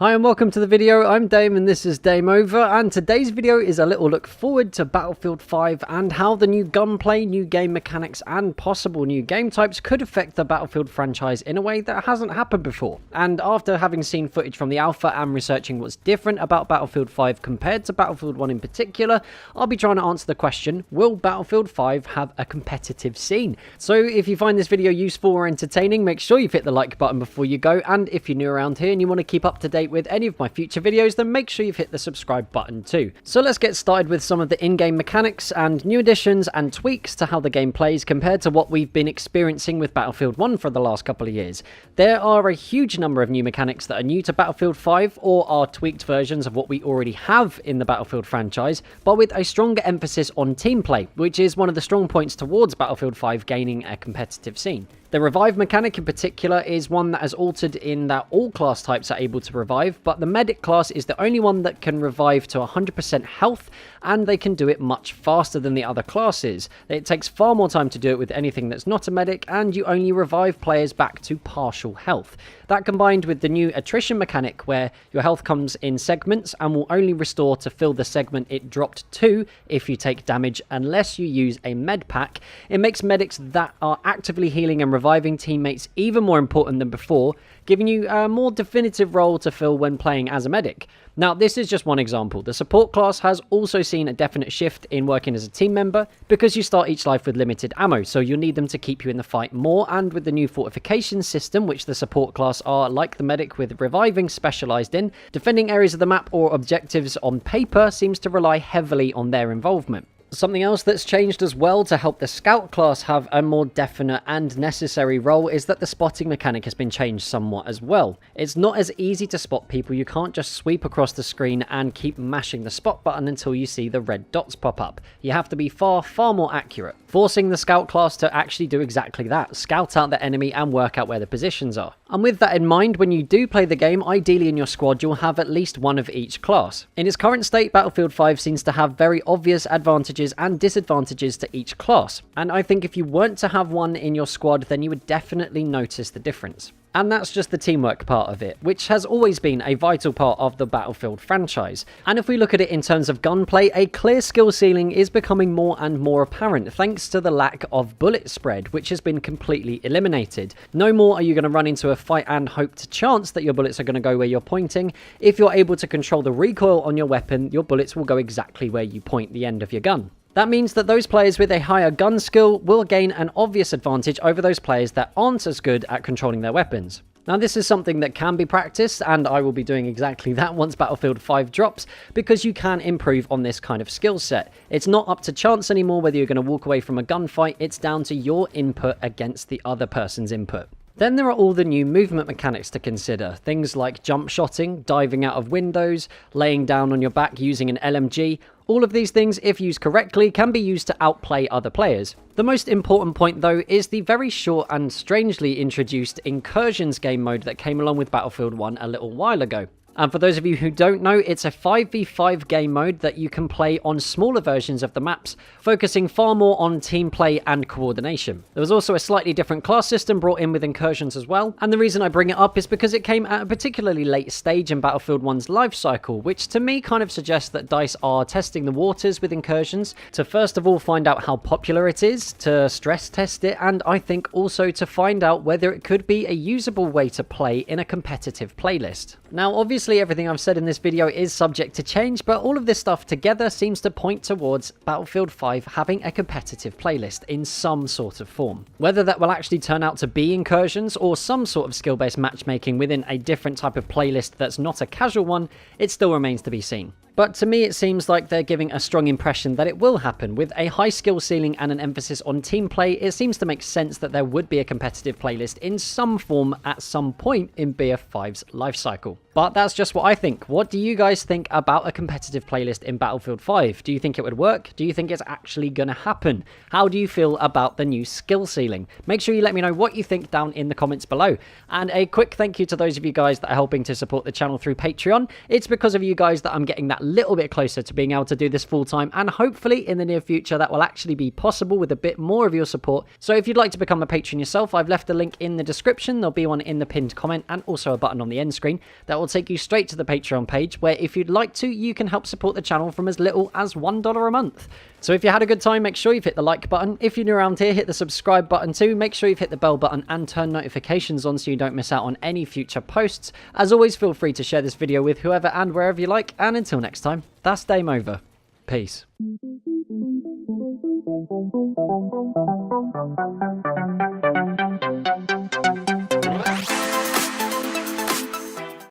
Hi and welcome to the video. I'm Dame and this is Dame Over, and today's video is a little look forward to Battlefield 5 and how the new gunplay, new game mechanics and possible new game types could affect the Battlefield franchise in a way that hasn't happened before. And after having seen footage from the alpha and researching what's different about Battlefield 5 compared to Battlefield 1 in particular, I'll be trying to answer the question, will Battlefield 5 have a competitive scene? So if you find this video useful or entertaining, make sure you've hit the like button before you go, and if you're new around here and you want to keep up to date with any of my future videos, then make sure you've hit the subscribe button too. So let's get started with some of the in-game mechanics and new additions and tweaks to how the game plays compared to what we've been experiencing with Battlefield 1 for the last couple of years. There are a huge number of new mechanics that are new to Battlefield 5 or are tweaked versions of what we already have in the Battlefield franchise, but with a stronger emphasis on team play, which is one of the strong points towards Battlefield 5 gaining a competitive scene. The revive mechanic in particular is one that has altered in that all class types are able to revive, but the medic class is the only one that can revive to 100% health, and they can do it much faster than the other classes. It takes far more time to do it with anything that's not a medic, and you only revive players back to partial health. That combined with the new attrition mechanic where your health comes in segments and will only restore to fill the segment it dropped to if you take damage unless you use a med pack, it makes medics that are actively healing and reviving teammates even more important than before, giving you a more definitive role to fill when playing as a medic. Now, this is just one example. The support class has also seen a definite shift in working as a team member because you start each life with limited ammo, so you'll need them to keep you in the fight more, and with the new fortification system, which the support class are, like the medic with reviving specialised in, defending areas of the map or objectives on paper seems to rely heavily on their involvement. Something else that's changed as well to help the scout class have a more definite and necessary role is that the spotting mechanic has been changed somewhat as well. It's not as easy to spot people. You can't just sweep across the screen and keep mashing the spot button until you see the red dots pop up. You have to be far more accurate, forcing the scout class to actually do exactly that, scout out the enemy and work out where the positions are. And with that in mind, when you do play the game, ideally in your squad you'll have at least one of each class. In its current state, Battlefield 5 seems to have very obvious advantages and disadvantages to each class, and I think if you weren't to have one in your squad, then you would definitely notice the difference. And that's just the teamwork part of it, which has always been a vital part of the Battlefield franchise. And if we look at it in terms of gunplay, a clear skill ceiling is becoming more and more apparent thanks to the lack of bullet spread, which has been completely eliminated. No more are you going to run into a fight and hope to chance that your bullets are going to go where you're pointing. If you're able to control the recoil on your weapon, your bullets will go exactly where you point the end of your gun. That means that those players with a higher gun skill will gain an obvious advantage over those players that aren't as good at controlling their weapons. Now, this is something that can be practiced, and I will be doing exactly that once Battlefield 5 drops, because you can improve on this kind of skill set. It's not up to chance anymore whether you're going to walk away from a gunfight, it's down to your input against the other person's input. Then there are all the new movement mechanics to consider, things like jump shotting, diving out of windows, laying down on your back using an LMG. All of these things, if used correctly, can be used to outplay other players. The most important point though is the very short and strangely introduced Incursions game mode that came along with Battlefield 1 a little while ago. And for those of you who don't know, it's a 5v5 game mode that you can play on smaller versions of the maps, focusing far more on team play and coordination. There was also a slightly different class system brought in with Incursions as well, and the reason I bring it up is because it came at a particularly late stage in Battlefield 1's life cycle, which to me kind of suggests that DICE are testing the waters with Incursions to first of all find out how popular it is, to stress test it, and I think also to find out whether it could be a usable way to play in a competitive playlist. Now, obviously everything I've said in this video is subject to change, but all of this stuff together seems to point towards Battlefield 5 having a competitive playlist in some sort of form. Whether that will actually turn out to be Incursions or some sort of skill-based matchmaking within a different type of playlist that's not a casual one, it still remains to be seen. But to me, it seems like they're giving a strong impression that it will happen. With a high skill ceiling and an emphasis on team play, it seems to make sense that there would be a competitive playlist in some form at some point in BF5's life cycle. But that's just what I think. What do you guys think about a competitive playlist in Battlefield 5? Do you think it would work? Do you think it's actually going to happen? How do you feel about the new skill ceiling? Make sure you let me know what you think down in the comments below. And a quick thank you to those of you guys that are helping to support the channel through Patreon. It's because of you guys that I'm getting that little bit closer to being able to do this full time, and hopefully in the near future that will actually be possible with a bit more of your support. So if you'd like to become a patron yourself, I've left a link in the description. There'll be one in the pinned comment and also a button on the end screen that will take you straight to the Patreon page, where if you'd like to, you can help support the channel from as little as $1 a month. So if you had a good time, make sure you've hit the like button. If you're new around here, hit the subscribe button too. Make sure you've hit the bell button and turn notifications on so you don't miss out on any future posts. As always, feel free to share this video with whoever and wherever you like. And until next time, that's Dame over. Peace.